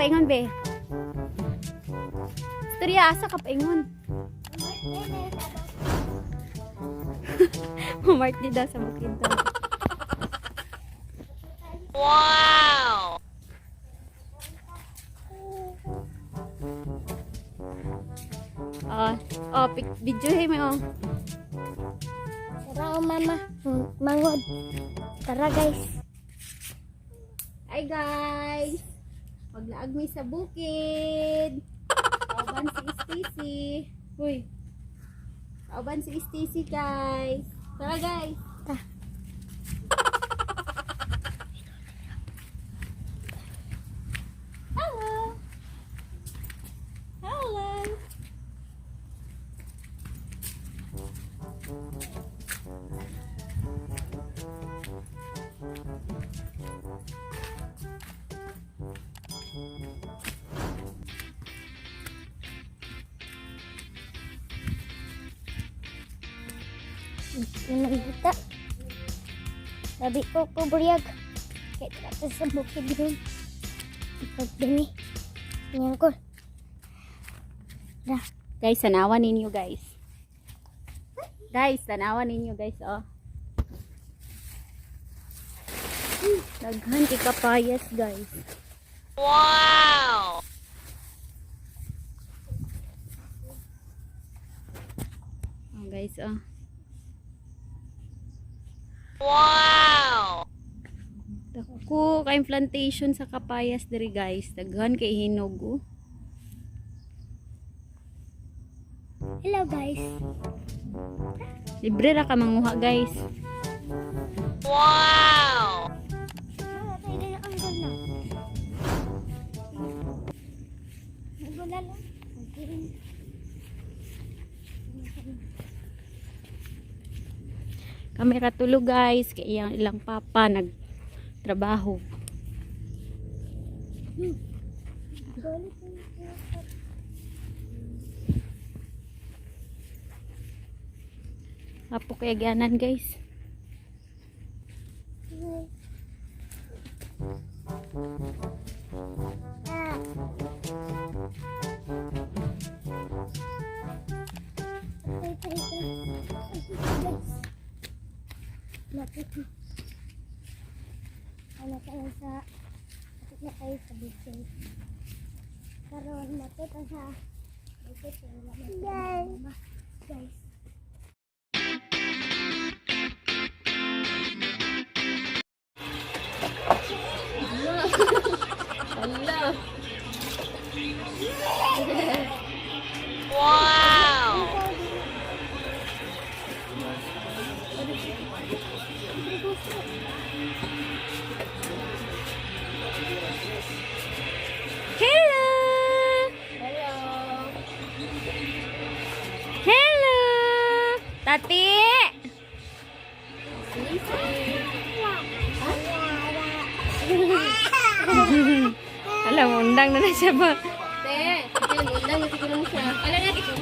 paingon, be? Istorya, asa ka paingon? Mamart di daw sa Bukidnon. Wow! Videohin mo, oh. Tara, mama. Mangod. Tara, guys. Hi, guys. Maglaag mi sa bukid. Kauban si Stacey. Uy. Kauban si Stacey, guys. Tara, guys. Hello. Hello. Kita. Sabi ko buryag. Kaya tira sa bukid rin. Ipagdami. Yan ko. Guys, tanawan ninyo, guys. Guys, tanawan ninyo, guys, oh. Daghan kay kapayas, guys. Wow! Oh, guys, oh. Wow! Dako kay plantation sa kapayas diri, guys. Daghan kay hinog, oh. Hello, guys. Libre ra ka manguha, guys. Wow! Tayo na ang ganda. Nagula lang. Kamera tulo, guys. Kay iyang ilang papa nagtrabaho. Apo kay agyanan, guys. Lapit na. Ano tayo sa lapit na tayo sa bukid. Karoon lapit na sa bukid. Guys. Hello. Wow! Hello. Hello. Tati. Alam, undang na siya ba? Te, undang na siguro siya. Alam na, ikaw.